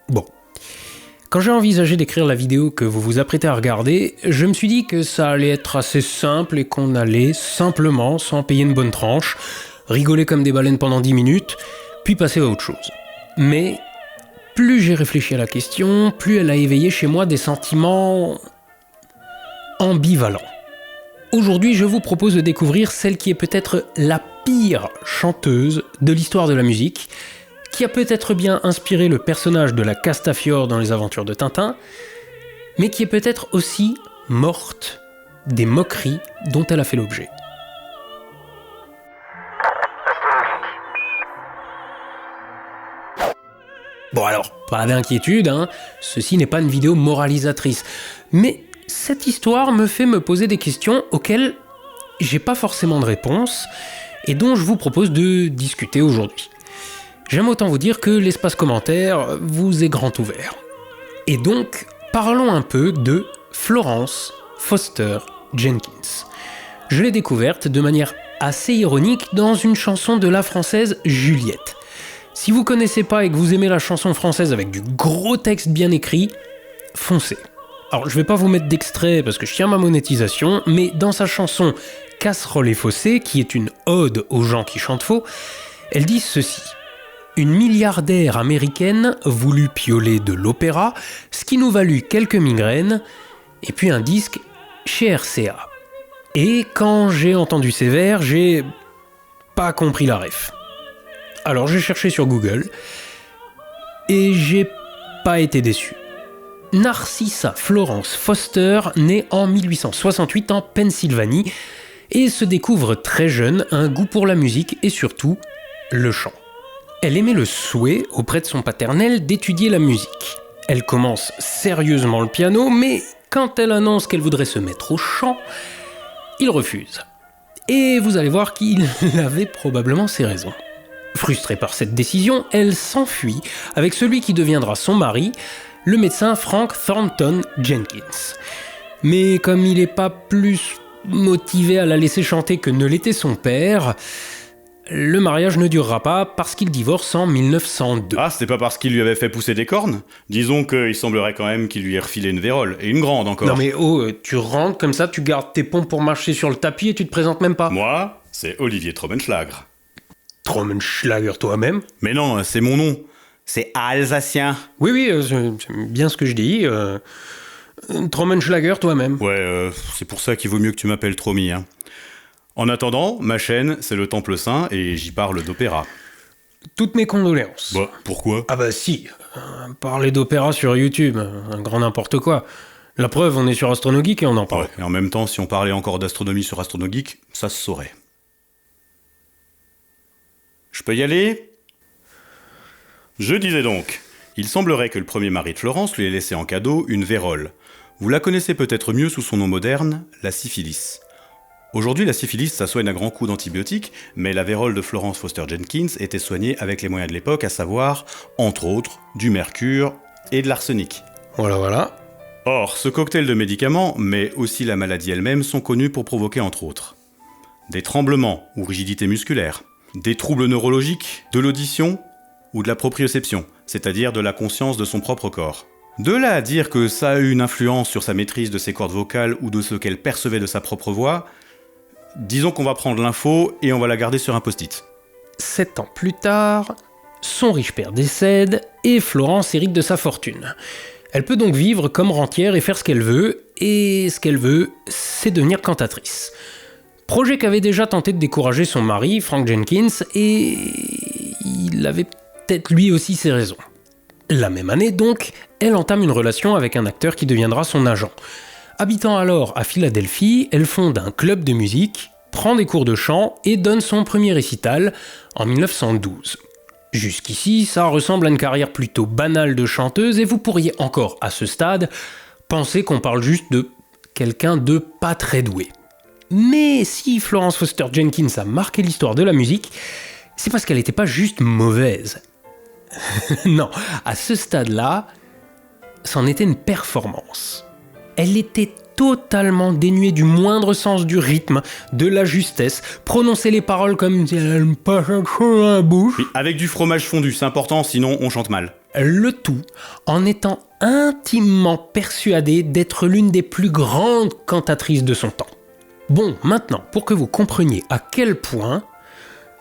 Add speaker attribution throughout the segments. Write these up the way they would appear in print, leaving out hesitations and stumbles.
Speaker 1: Bon. Quand j'ai envisagé d'écrire la vidéo que vous vous apprêtez à regarder, je me suis dit que ça allait être assez simple et qu'on allait simplement, sans payer une bonne tranche, rigoler comme des baleines pendant 10 minutes, puis passer à autre chose. Mais plus j'ai réfléchi à la question, plus elle a éveillé chez moi des sentiments ambivalents. Aujourd'hui, je vous propose de découvrir celle qui est peut-être la pire chanteuse de l'histoire de la musique, qui a peut-être bien inspiré le personnage de la Castafiore dans les aventures de Tintin, mais qui est peut-être aussi morte des moqueries dont elle a fait l'objet. Bon alors, pas d'inquiétude, ceci n'est pas une vidéo moralisatrice, mais cette histoire me fait me poser des questions auxquelles j'ai pas forcément de réponse, et dont je vous propose de discuter aujourd'hui. J'aime autant vous dire que l'espace commentaire vous est grand ouvert. Et donc, parlons un peu de Florence Foster Jenkins. Je l'ai découverte de manière assez ironique dans une chanson de la française Juliette. Si vous connaissez pas et que vous aimez la chanson française avec du gros texte bien écrit, foncez. Alors, je vais pas vous mettre d'extrait parce que je tiens ma monétisation, mais dans sa chanson Casserole et Fossé, qui est une ode aux gens qui chantent faux, elle dit ceci. Une milliardaire américaine voulut pioler de l'opéra, ce qui nous valut quelques migraines, et puis un disque chez RCA. Et quand j'ai entendu ces vers, j'ai pas compris la ref. Alors j'ai cherché sur Google, et j'ai pas été déçu. Narcissa Florence Foster naît en 1868 en Pennsylvanie, et se découvre très jeune un goût pour la musique et surtout le chant. Elle aimait le souhait, auprès de son paternel, d'étudier la musique. Elle commence sérieusement le piano, mais quand elle annonce qu'elle voudrait se mettre au chant, il refuse. Et vous allez voir qu'il avait probablement ses raisons. Frustrée par cette décision, elle s'enfuit avec celui qui deviendra son mari, le médecin Frank Thornton Jenkins. Mais comme il n'est pas plus motivé à la laisser chanter que ne l'était son père, le mariage ne durera pas parce qu'il divorce en 1902.
Speaker 2: Ah, c'était pas parce qu'il lui avait fait pousser des cornes ? Disons qu'il semblerait quand même qu'il lui ait refilé une vérole, et une grande encore.
Speaker 1: Non mais tu rentres comme ça, tu gardes tes pompes pour marcher sur le tapis et tu te présentes même pas.
Speaker 2: Moi, c'est Olivier Trommenschlager.
Speaker 1: Trommenschlager toi-même ?
Speaker 2: Mais non, c'est mon nom. C'est alsacien.
Speaker 1: Oui, c'est bien ce que je dis. Trommenschlager toi-même.
Speaker 2: Ouais, c'est pour ça qu'il vaut mieux que tu m'appelles Tromi, En attendant, ma chaîne, c'est le Temple Saint et j'y parle d'opéra.
Speaker 1: Toutes mes condoléances.
Speaker 2: Bah, pourquoi ?
Speaker 1: Ah bah si, parler d'opéra sur YouTube, un grand n'importe quoi. La preuve, on est sur Astronogeek et on en parle.
Speaker 2: Ouais, et en même temps, si on parlait encore d'astronomie sur Astronogeek, ça se saurait. Je peux y aller ? Je disais donc, il semblerait que le premier mari de Florence lui ait laissé en cadeau une vérole. Vous la connaissez peut-être mieux sous son nom moderne, la syphilis. Aujourd'hui, la syphilis, ça soigne à grands coups d'antibiotiques, mais la vérole de Florence Foster Jenkins était soignée avec les moyens de l'époque, à savoir, entre autres, du mercure et de l'arsenic.
Speaker 1: Voilà.
Speaker 2: Or, ce cocktail de médicaments, mais aussi la maladie elle-même, sont connus pour provoquer, entre autres, des tremblements ou rigidités musculaires, des troubles neurologiques, de l'audition ou de la proprioception, c'est-à-dire de la conscience de son propre corps. De là à dire que ça a eu une influence sur sa maîtrise de ses cordes vocales ou de ce qu'elle percevait de sa propre voix, disons qu'on va prendre l'info et on va la garder sur un post-it.
Speaker 1: 7 ans plus tard, son riche père décède et Florence hérite de sa fortune. Elle peut donc vivre comme rentière et faire ce qu'elle veut, et ce qu'elle veut, c'est devenir cantatrice. Projet qu'avait déjà tenté de décourager son mari, Frank Jenkins, et il avait peut-être lui aussi ses raisons. La même année donc, elle entame une relation avec un acteur qui deviendra son agent. Habitant alors à Philadelphie, elle fonde un club de musique, prend des cours de chant et donne son premier récital en 1912. Jusqu'ici, ça ressemble à une carrière plutôt banale de chanteuse et vous pourriez encore, à ce stade, penser qu'on parle juste de quelqu'un de pas très doué. Mais si Florence Foster Jenkins a marqué l'histoire de la musique, c'est parce qu'elle n'était pas juste mauvaise. Non, à ce stade-là, c'en était une performance. Elle était totalement dénuée du moindre sens du rythme, de la justesse, prononçait les paroles comme si elle n'avait pas quelque chose dans la bouche.
Speaker 2: Oui, avec du fromage fondu, c'est important, sinon on chante mal.
Speaker 1: Le tout en étant intimement persuadée d'être l'une des plus grandes cantatrices de son temps. Bon, maintenant, pour que vous compreniez à quel point,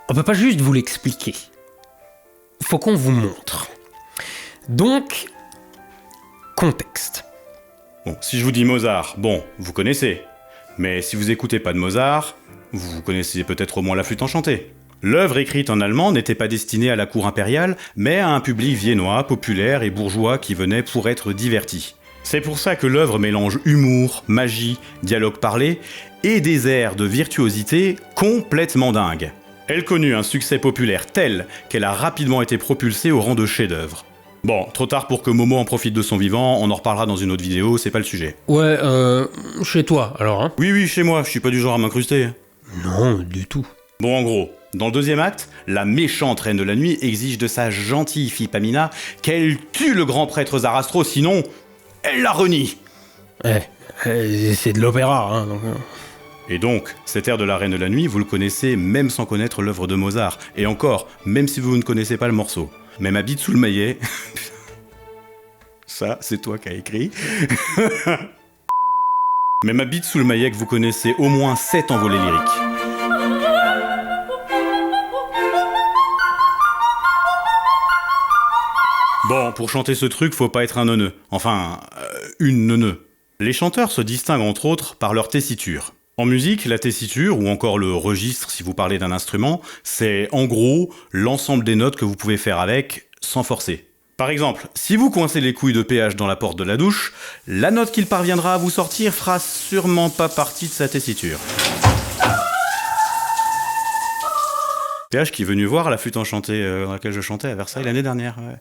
Speaker 1: on ne peut pas juste vous l'expliquer. Faut qu'on vous montre. Donc, contexte.
Speaker 2: Bon, si je vous dis Mozart, bon, vous connaissez. Mais si vous écoutez pas de Mozart, vous connaissez peut-être au moins la flûte enchantée. L'œuvre écrite en allemand n'était pas destinée à la cour impériale, mais à un public viennois, populaire et bourgeois qui venait pour être diverti. C'est pour ça que l'œuvre mélange humour, magie, dialogue parlé et des airs de virtuosité complètement dingues. Elle connut un succès populaire tel qu'elle a rapidement été propulsée au rang de chef-d'œuvre. Bon, trop tard pour que Momo en profite de son vivant, on en reparlera dans une autre vidéo, c'est pas le sujet.
Speaker 1: Ouais, chez toi, alors, hein?
Speaker 2: Oui, chez moi, je suis pas du genre à m'incruster.
Speaker 1: Non, du tout.
Speaker 2: Bon, en gros, dans le deuxième acte, la méchante reine de la nuit exige de sa gentille fille Pamina qu'elle tue le grand prêtre Zarastro, sinon, elle la renie.
Speaker 1: C'est de l'opéra, hein, donc...
Speaker 2: Et donc, cet air de la reine de la nuit, vous le connaissez même sans connaître l'œuvre de Mozart. Et encore, même si vous ne connaissez pas le morceau. Mais ma bite sous le maillet... Ça, c'est toi qui as écrit. Mais ma bite sous le maillet que vous connaissez au moins 7 envolées lyriques. Bon, pour chanter ce truc, faut pas être un neuneu. Enfin, une neuneu. Les chanteurs se distinguent entre autres par leur tessiture. En musique, la tessiture, ou encore le registre si vous parlez d'un instrument, c'est en gros l'ensemble des notes que vous pouvez faire avec, sans forcer. Par exemple, si vous coincez les couilles de péage dans la porte de la douche, la note qu'il parviendra à vous sortir fera sûrement pas partie de sa tessiture. Péage qui est venu voir la flûte enchantée dans laquelle je chantais à Versailles l'année dernière. Ouais.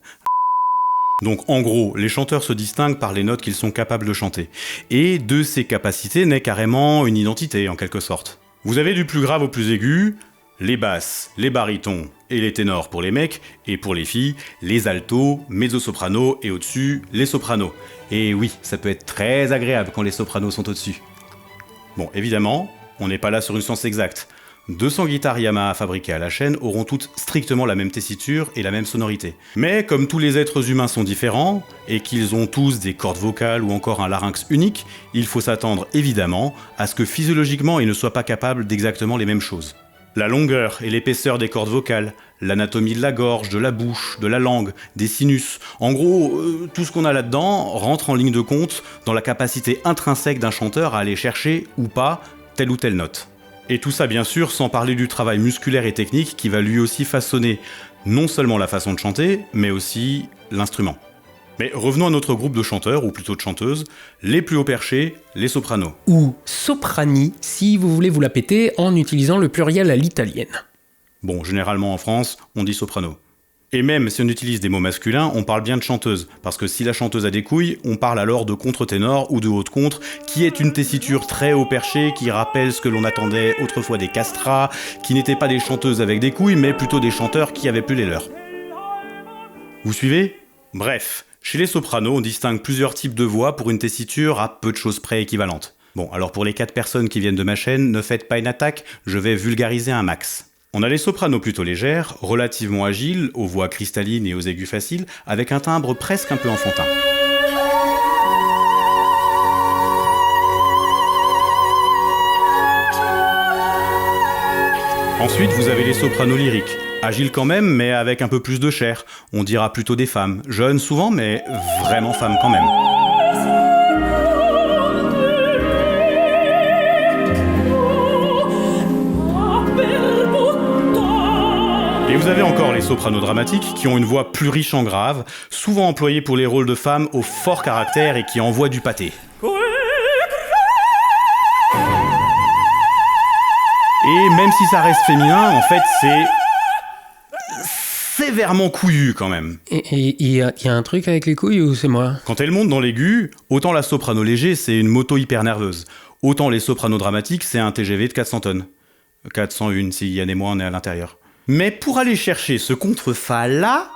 Speaker 2: Donc en gros, les chanteurs se distinguent par les notes qu'ils sont capables de chanter. Et de ces capacités naît carrément une identité, en quelque sorte. Vous avez du plus grave au plus aigu, les basses, les barytons et les ténors pour les mecs, et pour les filles, les altos, mezzo-sopranos et au-dessus, les sopranos. Et oui, ça peut être très agréable quand les sopranos sont au-dessus. Bon, évidemment, on n'est pas là sur une science exacte. 200 guitares Yamaha fabriquées à la chaîne auront toutes strictement la même tessiture et la même sonorité. Mais comme tous les êtres humains sont différents, et qu'ils ont tous des cordes vocales ou encore un larynx unique, il faut s'attendre évidemment à ce que physiologiquement ils ne soient pas capables d'exactement les mêmes choses. La longueur et l'épaisseur des cordes vocales, l'anatomie de la gorge, de la bouche, de la langue, des sinus, en gros, tout ce qu'on a là-dedans rentre en ligne de compte dans la capacité intrinsèque d'un chanteur à aller chercher, ou pas, telle ou telle note. Et tout ça bien sûr sans parler du travail musculaire et technique qui va lui aussi façonner non seulement la façon de chanter, mais aussi l'instrument. Mais revenons à notre groupe de chanteurs, ou plutôt de chanteuses, les plus haut perchés, les sopranos.
Speaker 1: Ou soprani, si vous voulez vous la péter en utilisant le pluriel à l'italienne.
Speaker 2: Bon, généralement en France, on dit soprano. Et même si on utilise des mots masculins, on parle bien de chanteuse, parce que si la chanteuse a des couilles, on parle alors de contre-ténor ou de haute-contre, qui est une tessiture très haut perché, qui rappelle ce que l'on attendait autrefois des castrats, qui n'étaient pas des chanteuses avec des couilles, mais plutôt des chanteurs qui avaient plus les leurs. Vous suivez ? Bref, chez les sopranos, on distingue plusieurs types de voix pour une tessiture à peu de choses près équivalentes. Bon, alors pour les 4 personnes qui viennent de ma chaîne, ne faites pas une attaque, je vais vulgariser un max. On a les sopranos plutôt légères, relativement agiles, aux voix cristallines et aux aigus faciles, avec un timbre presque un peu enfantin. Ensuite, vous avez les sopranos lyriques, agiles quand même, mais avec un peu plus de chair. On dira plutôt des femmes, jeunes souvent, mais vraiment femmes quand même. Et vous avez encore les sopranos dramatiques qui ont une voix plus riche en grave, souvent employés pour les rôles de femmes au fort caractère et qui envoient du pâté. Et même si ça reste féminin, en fait c'est sévèrement couillu quand même.
Speaker 1: Et il y a un truc avec les couilles ou c'est moi ?
Speaker 2: Quand elle monte dans l'aigu, autant la soprano léger c'est une moto hyper nerveuse, autant les sopranos dramatiques c'est un TGV de 400 tonnes. 401 si Yann et moi on est à l'intérieur. Mais pour aller chercher ce contre-fa-là,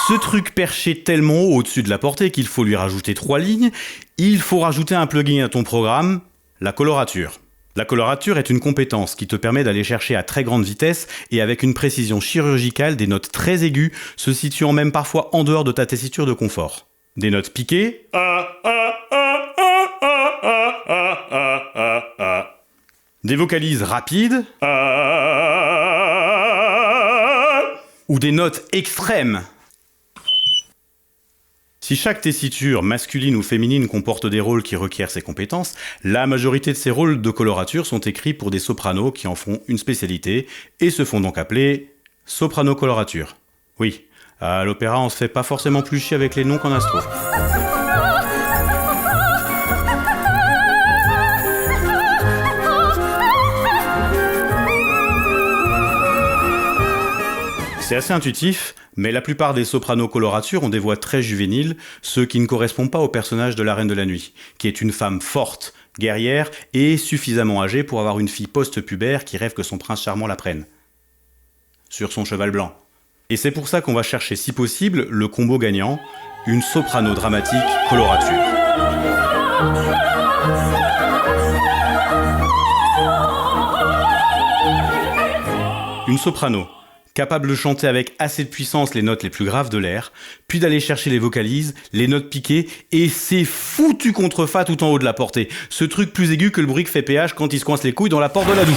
Speaker 2: ce truc perché tellement haut au-dessus de la portée qu'il faut lui rajouter 3 lignes, il faut rajouter un plugin à ton programme, la colorature. La colorature est une compétence qui te permet d'aller chercher à très grande vitesse et avec une précision chirurgicale des notes très aiguës, se situant même parfois en dehors de ta tessiture de confort. Des notes piquées, des vocalises rapides, ou des notes extrêmes. Si chaque tessiture, masculine ou féminine, comporte des rôles qui requièrent ces compétences, la majorité de ces rôles de colorature sont écrits pour des sopranos qui en font une spécialité et se font donc appeler soprano-colorature. Oui, à l'opéra on se fait pas forcément plus chier avec les noms qu'en astro. C'est assez intuitif, mais la plupart des sopranos-coloratures ont des voix très juvéniles, ce qui ne correspond pas au personnage de la Reine de la Nuit, qui est une femme forte, guerrière et suffisamment âgée pour avoir une fille post-pubère qui rêve que son prince charmant la prenne. Sur son cheval blanc. Et c'est pour ça qu'on va chercher, si possible, le combo gagnant, une soprano dramatique colorature. Une soprano, capable de chanter avec assez de puissance les notes les plus graves de l'air, puis d'aller chercher les vocalises, les notes piquées, et c'est foutu contrefat tout en haut de la portée. Ce truc plus aigu que le bruit que fait PH quand il se coince les couilles dans la porte de la douche.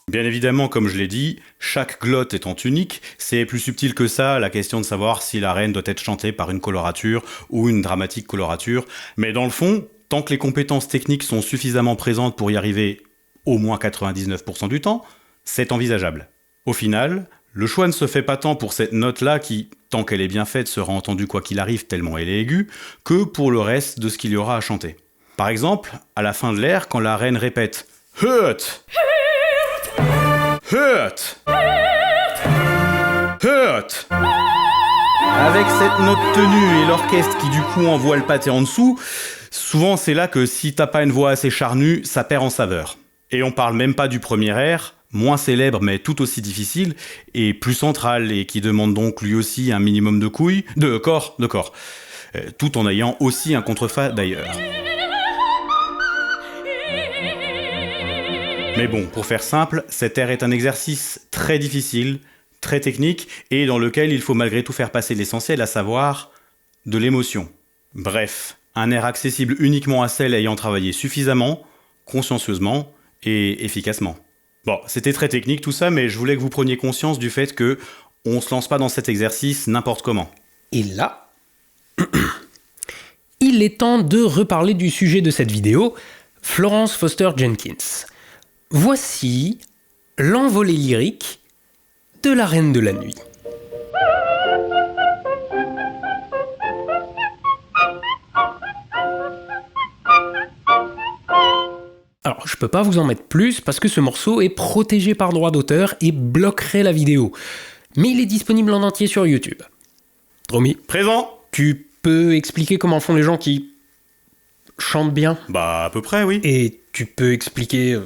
Speaker 2: Bien évidemment, comme je l'ai dit, chaque glotte étant unique, c'est plus subtil que ça, la question de savoir si la reine doit être chantée par une colorature ou une dramatique colorature. Mais dans le fond, tant que les compétences techniques sont suffisamment présentes pour y arriver au moins 99% du temps, c'est envisageable. Au final, le choix ne se fait pas tant pour cette note-là qui, tant qu'elle est bien faite, sera entendue quoi qu'il arrive tellement elle est aiguë, que pour le reste de ce qu'il y aura à chanter. Par exemple, à la fin de l'air, quand la reine répète « Hurt !» Hurt! Hurt! Avec cette note tenue et l'orchestre qui du coup envoie le pâté en dessous, souvent c'est là que si t'as pas une voix assez charnue, ça perd en saveur. Et on parle même pas du premier air, moins célèbre mais tout aussi difficile, et plus central et qui demande donc lui aussi un minimum de couilles, de corps, tout en ayant aussi un contrefait d'ailleurs. Mais bon, pour faire simple, cet air est un exercice très difficile, très technique, et dans lequel il faut malgré tout faire passer l'essentiel, à savoir de l'émotion. Bref, un air accessible uniquement à celles ayant travaillé suffisamment, consciencieusement et efficacement. Bon, c'était très technique tout ça, mais je voulais que vous preniez conscience du fait que on se lance pas dans cet exercice n'importe comment.
Speaker 1: Et là, il est temps de reparler du sujet de cette vidéo, Florence Foster Jenkins. Voici l'envolée lyrique de la Reine de la Nuit. Alors, je peux pas vous en mettre plus parce que ce morceau est protégé par droit d'auteur et bloquerait la vidéo. Mais il est disponible en entier sur YouTube. Dromi,
Speaker 2: Présent!
Speaker 1: tu peux expliquer comment font les gens qui chantent bien?
Speaker 2: Bah, à peu près, oui.
Speaker 1: Et tu peux expliquer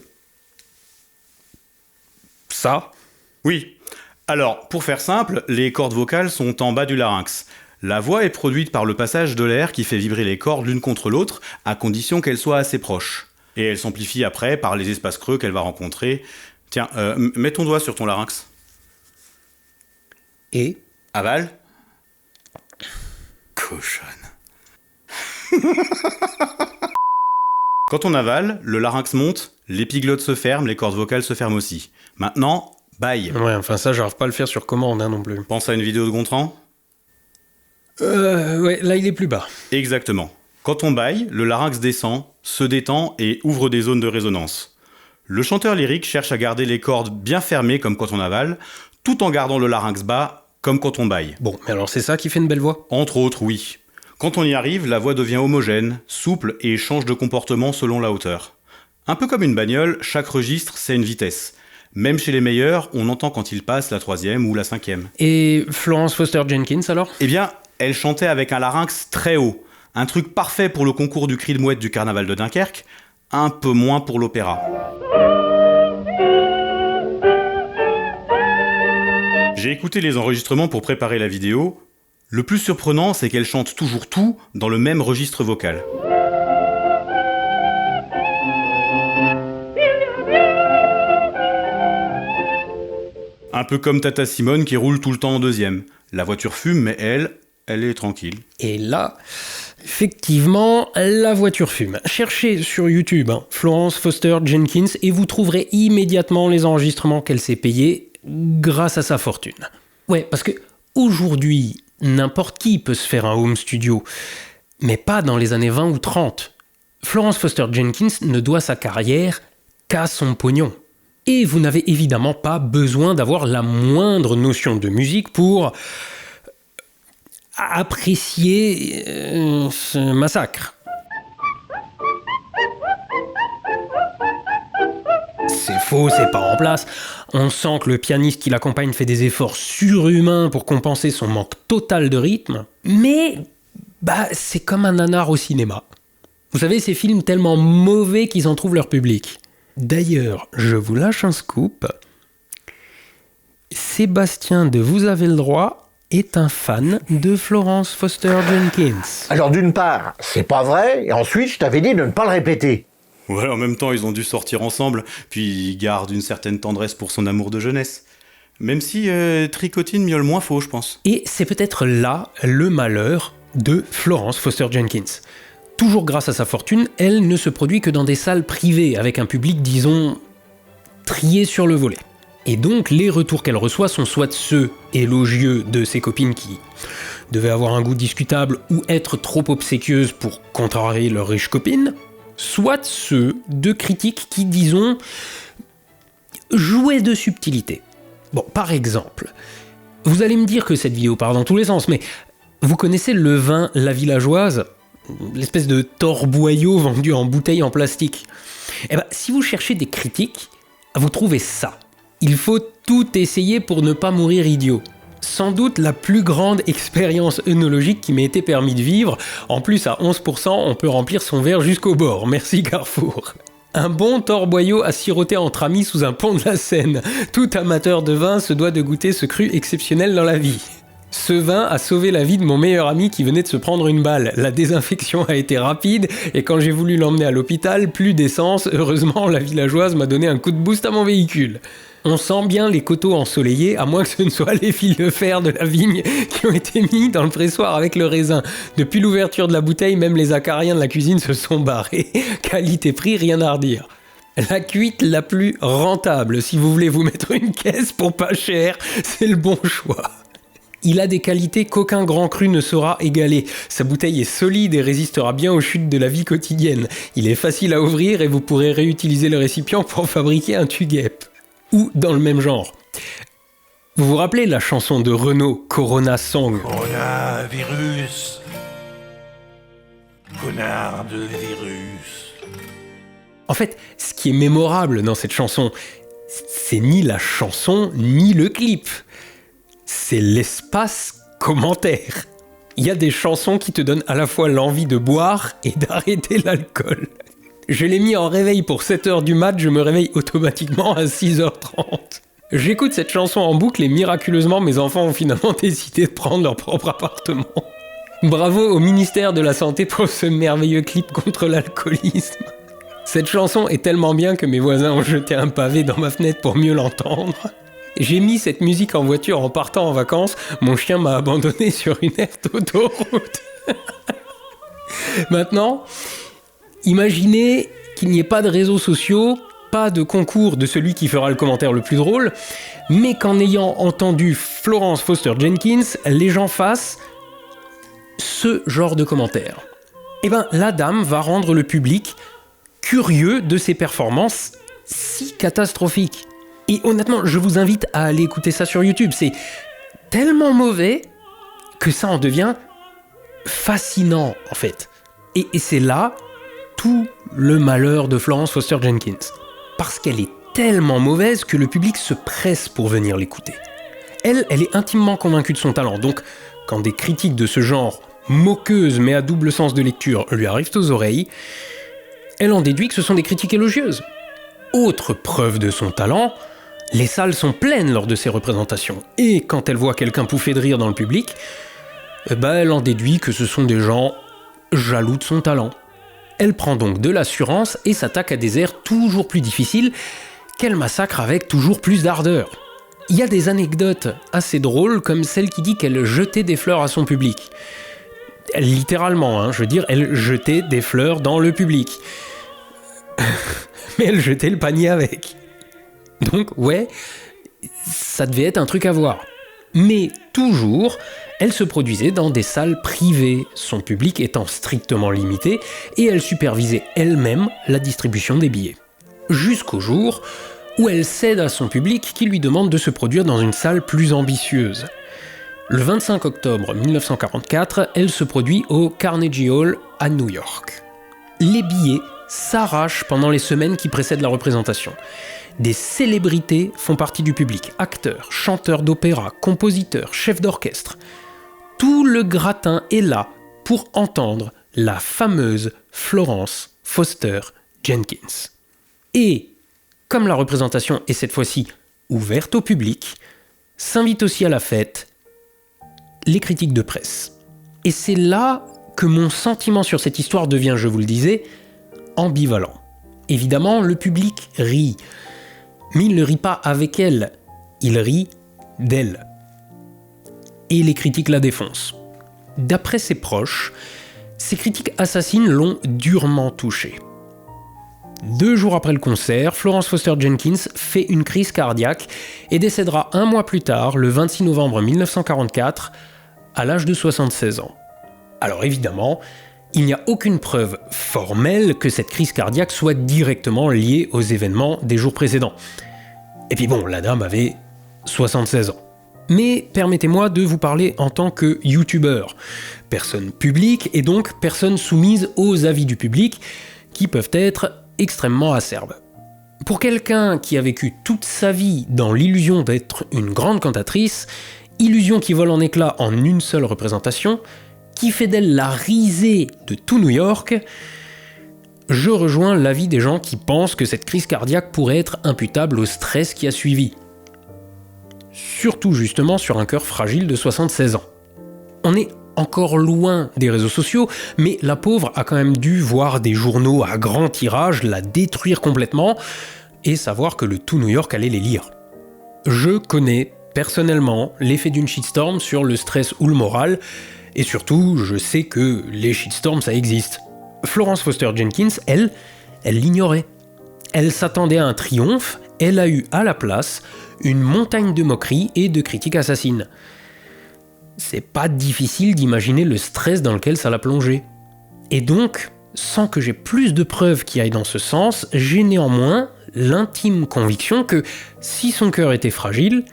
Speaker 1: ça?
Speaker 2: Oui. Alors, pour faire simple, les cordes vocales sont en bas du larynx. La voix est produite par le passage de l'air qui fait vibrer les cordes l'une contre l'autre, à condition qu'elles soient assez proches. Et elle s'amplifie après par les espaces creux qu'elle va rencontrer. Tiens, mets ton doigt sur ton larynx.
Speaker 1: Et
Speaker 2: Avale. Cochonne. Quand on avale, le larynx monte, l'épiglotte se ferme, les cordes vocales se ferment aussi. Maintenant, baille.
Speaker 1: ouais, enfin ça, j'arrive pas à le faire sur commande non plus.
Speaker 2: Pense à une vidéo de Gontran.
Speaker 1: Ouais, là il est plus bas.
Speaker 2: Exactement. Quand on baille, le larynx descend, se détend et ouvre des zones de résonance. Le chanteur lyrique cherche à garder les cordes bien fermées comme quand on avale, tout en gardant le larynx bas comme quand on baille.
Speaker 1: Bon, mais alors c'est ça qui fait une belle voix?
Speaker 2: Entre autres, oui. Quand on y arrive, la voix devient homogène, souple et change de comportement selon la hauteur. Un peu comme une bagnole, chaque registre, c'est une vitesse. Même chez les meilleurs, on entend quand ils passent la 3e ou la 5e.
Speaker 1: Et Florence Foster Jenkins alors?
Speaker 2: Eh bien, elle chantait avec un larynx très haut. Un truc parfait pour le concours du cri de mouette du carnaval de Dunkerque, un peu moins pour l'opéra. J'ai écouté les enregistrements pour préparer la vidéo. Le plus surprenant, c'est qu'elle chante toujours tout dans le même registre vocal. Un peu comme Tata Simone qui roule tout le temps en deuxième. La voiture fume, mais elle est tranquille.
Speaker 1: Et là, effectivement, la voiture fume. Cherchez sur YouTube Florence Foster Jenkins et vous trouverez immédiatement les enregistrements qu'elle s'est payés grâce à sa fortune. Ouais, parce que aujourd'hui, n'importe qui peut se faire un home studio, mais pas dans les années 20 ou 30. Florence Foster Jenkins ne doit sa carrière qu'à son pognon. Et vous n'avez évidemment pas besoin d'avoir la moindre notion de musique pour apprécier ce massacre. C'est faux, c'est pas en place. On sent que le pianiste qui l'accompagne fait des efforts surhumains pour compenser son manque total de rythme. Mais, c'est comme un nanar au cinéma. Vous savez, ces films tellement mauvais qu'ils en trouvent leur public. D'ailleurs, je vous lâche un scoop. Sébastien de Vous avez le droit est un fan de Florence Foster Jenkins.
Speaker 3: Alors d'une part, c'est pas vrai, et ensuite je t'avais dit de ne pas le répéter.
Speaker 2: Ouais, en même temps, ils ont dû sortir ensemble, puis il garde une certaine tendresse pour son amour de jeunesse. Même si Tricotine miaule moins faux, je pense.
Speaker 1: Et c'est peut-être là le malheur de Florence Foster Jenkins. Toujours grâce à sa fortune, elle ne se produit que dans des salles privées, avec un public, disons, trié sur le volet. Et donc, les retours qu'elle reçoit sont soit ceux élogieux de ses copines qui devaient avoir un goût discutable ou être trop obséquieuses pour contrarier leurs riches copines, soit ceux de critiques qui, disons, jouaient de subtilité. Bon, par exemple, vous allez me dire que cette vidéo part dans tous les sens, mais vous connaissez le vin La Villageoise ? L'espèce de torboyau vendu en bouteille en plastique. Si vous cherchez des critiques, vous trouvez ça. Il faut tout essayer pour ne pas mourir idiot. Sans doute la plus grande expérience œnologique qui m'ait été permis de vivre. En plus, à 11%, on peut remplir son verre jusqu'au bord. Merci Carrefour. Un bon torboyau à siroter entre amis sous un pont de la Seine. Tout amateur de vin se doit de goûter ce cru exceptionnel dans la vie. Ce vin a sauvé la vie de mon meilleur ami qui venait de se prendre une balle. La désinfection a été rapide et quand j'ai voulu l'emmener à l'hôpital, plus d'essence. Heureusement, la villageoise m'a donné un coup de boost à mon véhicule. On sent bien les coteaux ensoleillés, à moins que ce ne soit les fils de fer de la vigne qui ont été mis dans le pressoir avec le raisin. Depuis l'ouverture de la bouteille, même les acariens de la cuisine se sont barrés. Qualité-prix, rien à redire. La cuite la plus rentable, si vous voulez vous mettre une caisse pour pas cher, c'est le bon choix. Il a des qualités qu'aucun grand cru ne saura égaler. Sa bouteille est solide et résistera bien aux chutes de la vie quotidienne. Il est facile à ouvrir et vous pourrez réutiliser le récipient pour fabriquer un tue-guêpe. Ou dans le même genre. Vous vous rappelez la chanson de Renaud, Corona Song ?
Speaker 4: Coronavirus. Connard de virus.
Speaker 1: En fait, ce qui est mémorable dans cette chanson, c'est ni la chanson, ni le clip. C'est l'espace commentaire. Il y a des chansons qui te donnent à la fois l'envie de boire et d'arrêter l'alcool. Je l'ai mis en réveil pour 7h du mat, je me réveille automatiquement à 6h30. J'écoute cette chanson en boucle et miraculeusement, mes enfants ont finalement décidé de prendre leur propre appartement. Bravo au ministère de la Santé pour ce merveilleux clip contre l'alcoolisme. Cette chanson est tellement bien que mes voisins ont jeté un pavé dans ma fenêtre pour mieux l'entendre. J'ai mis cette musique en voiture en partant en vacances, mon chien m'a abandonné sur une aire d'autoroute. Maintenant, imaginez qu'il n'y ait pas de réseaux sociaux, pas de concours de celui qui fera le commentaire le plus drôle, mais qu'en ayant entendu Florence Foster Jenkins, les gens fassent ce genre de commentaires. La dame va rendre le public curieux de ses performances si catastrophiques. Et honnêtement, je vous invite à aller écouter ça sur YouTube. C'est tellement mauvais que ça en devient fascinant, en fait. Et c'est là tout le malheur de Florence Foster Jenkins. Parce qu'elle est tellement mauvaise que le public se presse pour venir l'écouter. Elle est intimement convaincue de son talent. Donc, quand des critiques de ce genre, moqueuses mais à double sens de lecture, lui arrivent aux oreilles, elle en déduit que ce sont des critiques élogieuses. Autre preuve de son talent, les salles sont pleines lors de ses représentations. Et quand elle voit quelqu'un pouffer de rire dans le public, elle en déduit que ce sont des gens jaloux de son talent. Elle prend donc de l'assurance et s'attaque à des airs toujours plus difficiles qu'elle massacre avec toujours plus d'ardeur. Il y a des anecdotes assez drôles, comme celle qui dit qu'elle jetait des fleurs à son public. Littéralement, je veux dire, elle jetait des fleurs dans le public. Mais elle jetait le panier avec. Donc, ouais, ça devait être un truc à voir. Mais toujours, elle se produisait dans des salles privées, son public étant strictement limité, et elle supervisait elle-même la distribution des billets. Jusqu'au jour où elle cède à son public qui lui demande de se produire dans une salle plus ambitieuse. Le 25 octobre 1944, elle se produit au Carnegie Hall à New York. Les billets s'arrachent pendant les semaines qui précèdent la représentation. Des célébrités font partie du public, acteurs, chanteurs d'opéra, compositeurs, chefs d'orchestre. Tout le gratin est là pour entendre la fameuse Florence Foster Jenkins. Et, comme la représentation est cette fois-ci ouverte au public, s'invitent aussi à la fête les critiques de presse. Et c'est là que mon sentiment sur cette histoire devient, je vous le disais, ambivalent. Évidemment, le public rit. Mais il ne rit pas avec elle, il rit d'elle. Et les critiques la défoncent. D'après ses proches, ces critiques assassines l'ont durement touchée. 2 jours après le concert, Florence Foster Jenkins fait une crise cardiaque et décédera 1 mois plus tard, le 26 novembre 1944, à l'âge de 76 ans. Alors évidemment, il n'y a aucune preuve formelle que cette crise cardiaque soit directement liée aux événements des jours précédents. Et puis bon, la dame avait 76 ans. Mais permettez-moi de vous parler en tant que youtubeur, personne publique et donc personne soumise aux avis du public qui peuvent être extrêmement acerbes. Pour quelqu'un qui a vécu toute sa vie dans l'illusion d'être une grande cantatrice, illusion qui vole en éclats en une seule représentation, qui fait d'elle la risée de tout New York, je rejoins l'avis des gens qui pensent que cette crise cardiaque pourrait être imputable au stress qui a suivi. Surtout justement sur un cœur fragile de 76 ans. On est encore loin des réseaux sociaux, mais la pauvre a quand même dû voir des journaux à grand tirage la détruire complètement et savoir que le tout New York allait les lire. Je connais personnellement l'effet d'une shitstorm sur le stress ou le moral, et surtout, je sais que les shitstorms, ça existe. Florence Foster Jenkins, elle l'ignorait. Elle s'attendait à un triomphe, elle a eu à la place une montagne de moqueries et de critiques assassines. C'est pas difficile d'imaginer le stress dans lequel ça l'a plongée. Et donc, sans que j'ai plus de preuves qui aillent dans ce sens, j'ai néanmoins l'intime conviction que si son cœur était fragile,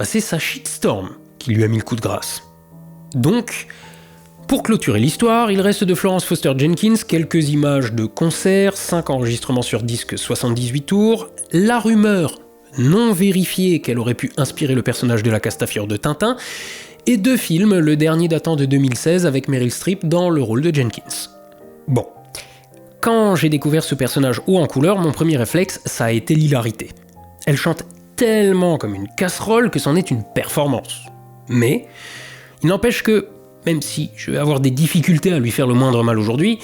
Speaker 1: c'est sa shitstorm qui lui a mis le coup de grâce. Donc, pour clôturer l'histoire, il reste de Florence Foster Jenkins quelques images de concerts, 5 enregistrements sur disque 78 tours, la rumeur non vérifiée qu'elle aurait pu inspirer le personnage de la Castafiore de Tintin, et 2 films, le dernier datant de 2016 avec Meryl Streep dans le rôle de Jenkins. Bon, quand j'ai découvert ce personnage haut en couleur, mon premier réflexe, ça a été l'hilarité. Elle chante tellement comme une casserole que c'en est une performance. Mais il n'empêche que, même si je vais avoir des difficultés à lui faire le moindre mal aujourd'hui,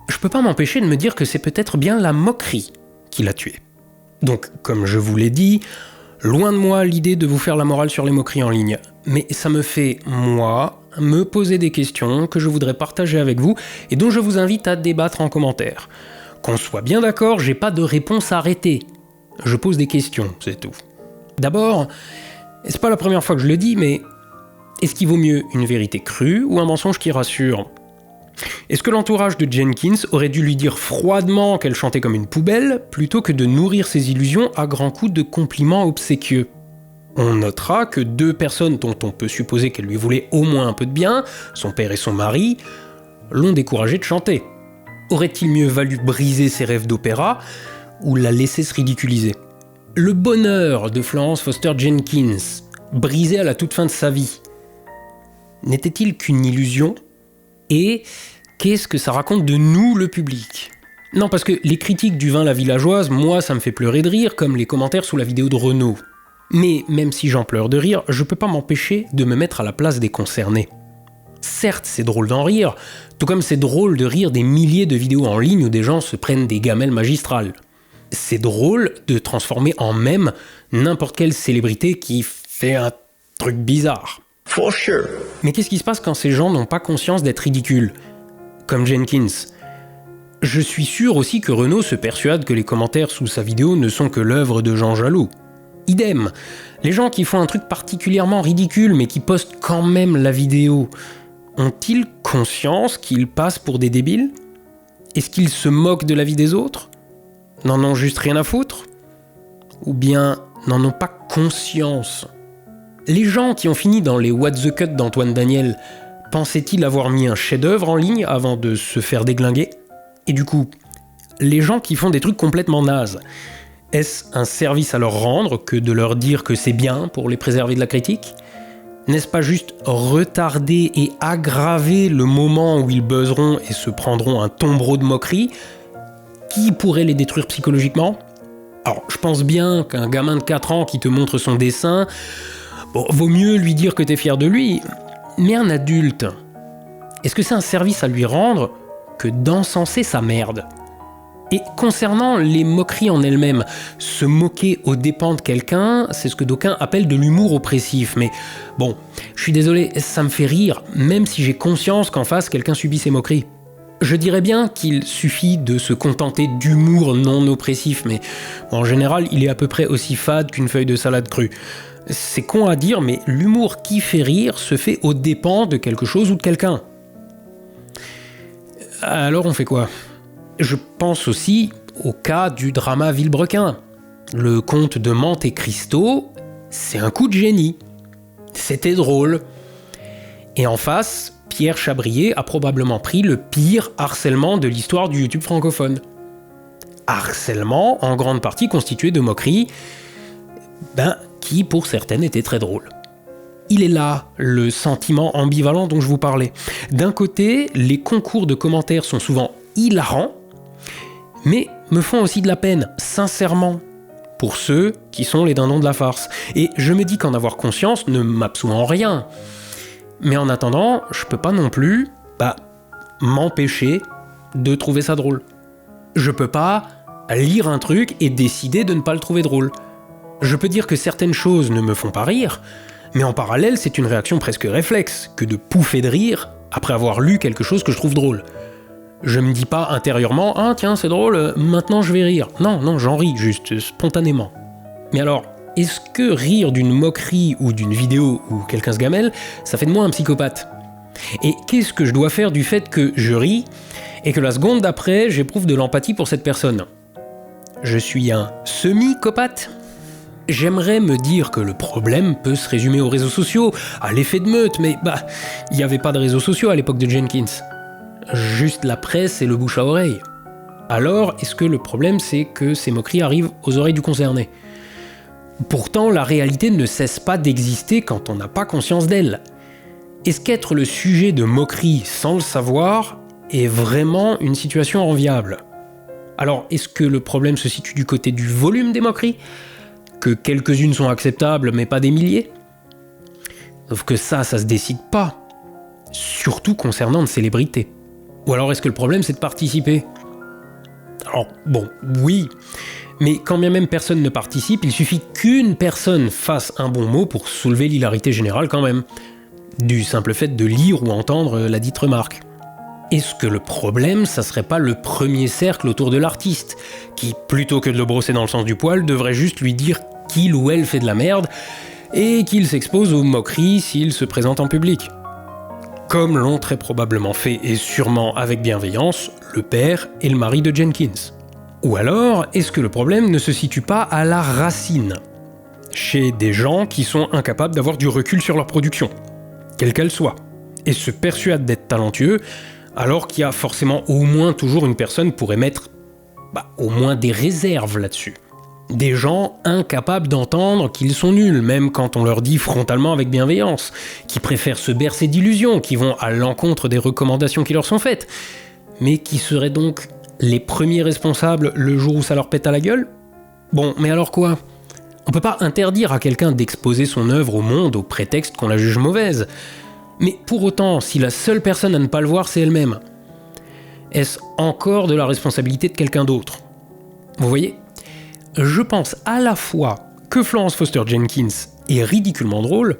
Speaker 1: je peux pas m'empêcher de me dire que c'est peut-être bien la moquerie qui l'a tuée. Donc, comme je vous l'ai dit, loin de moi l'idée de vous faire la morale sur les moqueries en ligne, mais ça me fait, moi, me poser des questions que je voudrais partager avec vous et dont je vous invite à débattre en commentaire. Qu'on soit bien d'accord, j'ai pas de réponse arrêtée. Je pose des questions, c'est tout. D'abord, c'est pas la première fois que je le dis, mais est-ce qu'il vaut mieux une vérité crue ou un mensonge qui rassure ? Est-ce que l'entourage de Jenkins aurait dû lui dire froidement qu'elle chantait comme une poubelle, plutôt que de nourrir ses illusions à grands coups de compliments obséquieux ? On notera que 2 personnes dont on peut supposer qu'elle lui voulait au moins un peu de bien, son père et son mari, l'ont découragée de chanter. Aurait-il mieux valu briser ses rêves d'opéra ou la laisser se ridiculiser ? Le bonheur de Florence Foster Jenkins, brisé à la toute fin de sa vie, n'était-il qu'une illusion ? Et qu'est-ce que ça raconte de nous, le public ? Non, parce que les critiques du vin La Villageoise, moi, ça me fait pleurer de rire, comme les commentaires sous la vidéo de Renaud. Mais même si j'en pleure de rire, je peux pas m'empêcher de me mettre à la place des concernés. Certes, c'est drôle d'en rire, tout comme c'est drôle de rire des milliers de vidéos en ligne où des gens se prennent des gamelles magistrales. c'est drôle de transformer en mème n'importe quelle célébrité qui fait un truc bizarre.
Speaker 3: For sure.
Speaker 1: Mais qu'est-ce qui se passe quand ces gens n'ont pas conscience d'être ridicules ? Comme Jenkins. Je suis sûr aussi que Renaud se persuade que les commentaires sous sa vidéo ne sont que l'œuvre de gens jaloux. Idem. Les gens qui font un truc particulièrement ridicule mais qui postent quand même la vidéo, ont-ils conscience qu'ils passent pour des débiles ? Est-ce qu'ils se moquent de la vie des autres ? N'en ont juste rien à foutre ? Ou bien n'en ont pas conscience ? Les gens qui ont fini dans les What the Cut d'Antoine Daniel, pensaient-ils avoir mis un chef-d'œuvre en ligne avant de se faire déglinguer ? Et du coup, les gens qui font des trucs complètement nazes, est-ce un service à leur rendre que de leur dire que c'est bien pour les préserver de la critique ? N'est-ce pas juste retarder et aggraver le moment où ils buzzeront et se prendront un tombereau de moquerie qui pourrait les détruire psychologiquement ? Alors, je pense bien qu'un gamin de 4 ans qui te montre son dessin, bon, vaut mieux lui dire que t'es fier de lui, mais un adulte, est-ce que c'est un service à lui rendre que d'encenser sa merde ? Et concernant les moqueries en elles-mêmes, se moquer aux dépens de quelqu'un, c'est ce que d'aucuns appellent de l'humour oppressif. Mais bon, je suis désolé, ça me fait rire, même si j'ai conscience qu'en face, quelqu'un subit ces moqueries. Je dirais bien qu'il suffit de se contenter d'humour non oppressif, mais en général, il est à peu près aussi fade qu'une feuille de salade crue. C'est con à dire, mais l'humour qui fait rire se fait aux dépens de quelque chose ou de quelqu'un. Alors on fait quoi ? Je pense aussi au cas du drama Villebrequin. Le conte de Mantes et Christo, c'est un coup de génie. C'était drôle. Et en face, Pierre Chabrier a probablement pris le pire harcèlement de l'histoire du YouTube francophone. Harcèlement en grande partie constitué de moqueries, qui pour certaines étaient très drôles. Il est là, le sentiment ambivalent dont je vous parlais. D'un côté, les concours de commentaires sont souvent hilarants, mais me font aussi de la peine, sincèrement, pour ceux qui sont les dindons de la farce. Et je me dis qu'en avoir conscience ne m'absout en rien. Mais en attendant, je peux pas non plus, m'empêcher de trouver ça drôle. Je peux pas lire un truc et décider de ne pas le trouver drôle. Je peux dire que certaines choses ne me font pas rire, mais en parallèle, c'est une réaction presque réflexe que de pouffer de rire après avoir lu quelque chose que je trouve drôle. Je me dis pas intérieurement « Ah tiens, c'est drôle, maintenant je vais rire ». Non, j'en ris, juste spontanément. Mais alors, est-ce que rire d'une moquerie ou d'une vidéo où quelqu'un se gamelle, ça fait de moi un psychopathe ? Et qu'est-ce que je dois faire du fait que je ris et que la seconde d'après, j'éprouve de l'empathie pour cette personne ? Je suis un semi-copathe ? J'aimerais me dire que le problème peut se résumer aux réseaux sociaux, à l'effet de meute, mais il n'y avait pas de réseaux sociaux à l'époque de Jenkins. Juste la presse et le bouche à oreille. Alors, est-ce que le problème c'est que ces moqueries arrivent aux oreilles du concerné ? Pourtant, la réalité ne cesse pas d'exister quand on n'a pas conscience d'elle. Est-ce qu'être le sujet de moqueries sans le savoir est vraiment une situation enviable ? Alors, est-ce que le problème se situe du côté du volume des moqueries ? Que quelques-unes sont acceptables, mais pas des milliers ? Sauf que ça se décide pas. Surtout concernant une célébrité. Ou alors est-ce que le problème c'est de participer ? Alors, bon, oui. Mais quand bien même personne ne participe, il suffit qu'une personne fasse un bon mot pour soulever l'hilarité générale quand même. Du simple fait de lire ou entendre la dite remarque. Est-ce que le problème, ça serait pas le premier cercle autour de l'artiste, qui, plutôt que de le brosser dans le sens du poil, devrait juste lui dire qu'il ou elle fait de la merde, et qu'il s'expose aux moqueries s'il se présente en public ? Comme l'ont très probablement fait, et sûrement avec bienveillance, le père et le mari de Jenkins. Ou alors, est-ce que le problème ne se situe pas à la racine ? Chez des gens qui sont incapables d'avoir du recul sur leur production, quelle qu'elle soit, et se persuadent d'être talentueux, alors qu'il y a forcément au moins toujours une personne pour émettre au moins des réserves là-dessus. Des gens incapables d'entendre qu'ils sont nuls, même quand on leur dit frontalement avec bienveillance, qui préfèrent se bercer d'illusions, qui vont à l'encontre des recommandations qui leur sont faites, mais qui seraient donc les premiers responsables le jour où ça leur pète à la gueule ? Bon, mais alors quoi ? On peut pas interdire à quelqu'un d'exposer son œuvre au monde au prétexte qu'on la juge mauvaise. Mais pour autant, si la seule personne à ne pas le voir, c'est elle-même, est-ce encore de la responsabilité de quelqu'un d'autre ? Vous voyez ? je pense à la fois que Florence Foster Jenkins est ridiculement drôle,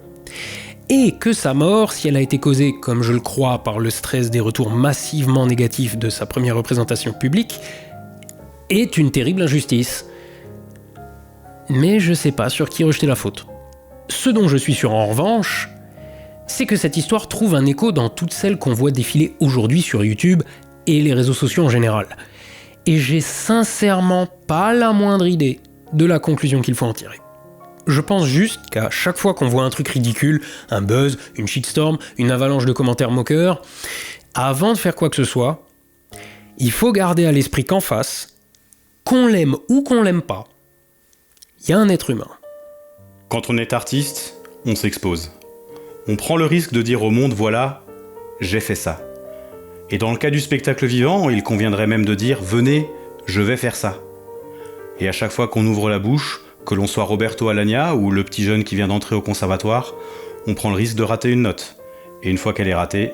Speaker 1: et que sa mort, si elle a été causée, comme je le crois, par le stress des retours massivement négatifs de sa première représentation publique, est une terrible injustice. Mais je sais pas sur qui rejeter la faute. Ce dont je suis sûr en revanche, c'est que cette histoire trouve un écho dans toutes celles qu'on voit défiler aujourd'hui sur YouTube et les réseaux sociaux en général. Et j'ai sincèrement pas la moindre idée de la conclusion qu'il faut en tirer. Je pense juste qu'à chaque fois qu'on voit un truc ridicule, un buzz, une shitstorm, une avalanche de commentaires moqueurs, avant de faire quoi que ce soit, il faut garder à l'esprit qu'en face, qu'on l'aime ou qu'on l'aime pas, il y a un être humain.
Speaker 2: Quand on est artiste, on s'expose. On prend le risque de dire au monde, voilà, j'ai fait ça. Et dans le cas du spectacle vivant, il conviendrait même de dire, venez, je vais faire ça. Et à chaque fois qu'on ouvre la bouche, que l'on soit Roberto Alagna ou le petit jeune qui vient d'entrer au conservatoire, on prend le risque de rater une note. Et une fois qu'elle est ratée,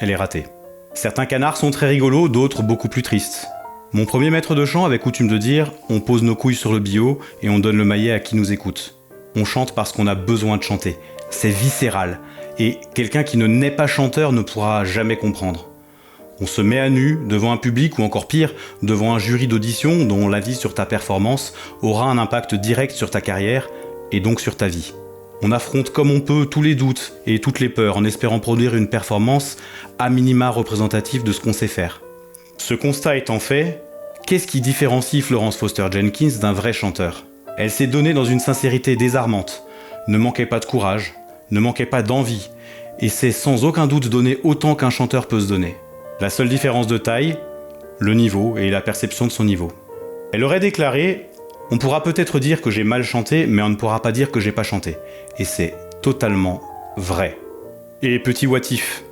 Speaker 2: elle est ratée. Certains canards sont très rigolos, d'autres beaucoup plus tristes. Mon premier maître de chant avait coutume de dire « on pose nos couilles sur le billot et on donne le maillet à qui nous écoute ». On chante parce qu'on a besoin de chanter. C'est viscéral. Et quelqu'un qui ne naît pas chanteur ne pourra jamais comprendre. On se met à nu devant un public ou encore pire, devant un jury d'audition dont l'avis sur ta performance aura un impact direct sur ta carrière et donc sur ta vie. On affronte comme on peut tous les doutes et toutes les peurs en espérant produire une performance à minima représentative de ce qu'on sait faire. Ce constat étant fait, qu'est-ce qui différencie Florence Foster Jenkins d'un vrai chanteur ? Elle s'est donnée dans une sincérité désarmante, ne manquait pas de courage, ne manquait pas d'envie, et s'est sans aucun doute donné autant qu'un chanteur peut se donner. La seule différence de taille, le niveau et la perception de son niveau. Elle aurait déclaré « On pourra peut-être dire que j'ai mal chanté, mais on ne pourra pas dire que j'ai pas chanté. » Et c'est totalement vrai. Et petit what if,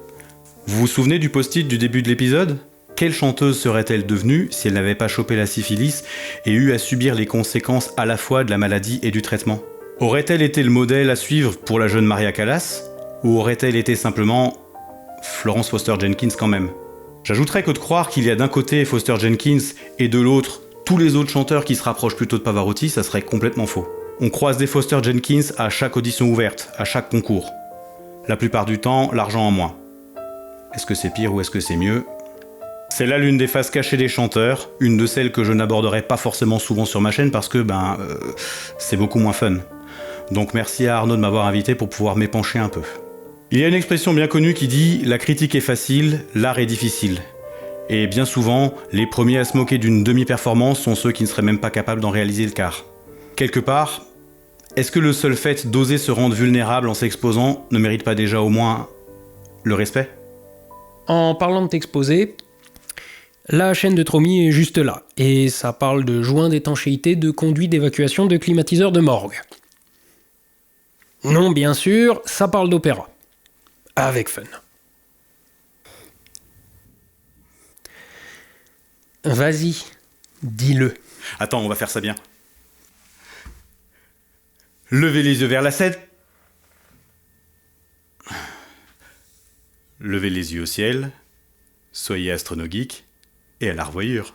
Speaker 2: vous vous souvenez du post-it du début de l'épisode ? Quelle chanteuse serait-elle devenue si elle n'avait pas chopé la syphilis et eu à subir les conséquences à la fois de la maladie et du traitement ? Aurait-elle été le modèle à suivre pour la jeune Maria Callas ? Ou aurait-elle été simplement Florence Foster Jenkins quand même ? J'ajouterais que de croire qu'il y a d'un côté Foster Jenkins et de l'autre tous les autres chanteurs qui se rapprochent plutôt de Pavarotti, ça serait complètement faux. On croise des Foster Jenkins à chaque audition ouverte, à chaque concours. La plupart du temps, l'argent en moins. Est-ce que c'est pire ou est-ce que c'est mieux ? C'est là l'une des faces cachées des chanteurs, une de celles que je n'aborderai pas forcément souvent sur ma chaîne parce que c'est beaucoup moins fun. Donc merci à Arnaud de m'avoir invité pour pouvoir m'épancher un peu. Il y a une expression bien connue qui dit « la critique est facile, l'art est difficile ». Et bien souvent, les premiers à se moquer d'une demi-performance sont ceux qui ne seraient même pas capables d'en réaliser le quart. Quelque part, est-ce que le seul fait d'oser se rendre vulnérable en s'exposant ne mérite pas déjà au moins le respect ?
Speaker 1: En parlant de t'exposer, la chaîne de Tromy est juste là, et ça parle de joints d'étanchéité, de conduits d'évacuation, de climatiseurs de morgue. Non, bien sûr, ça parle d'opéra. Avec fun. Vas-y, dis-le.
Speaker 2: Attends, on va faire ça bien. Levez les yeux vers la scène. Levez les yeux au ciel. Soyez astronogeek et à la revoyure.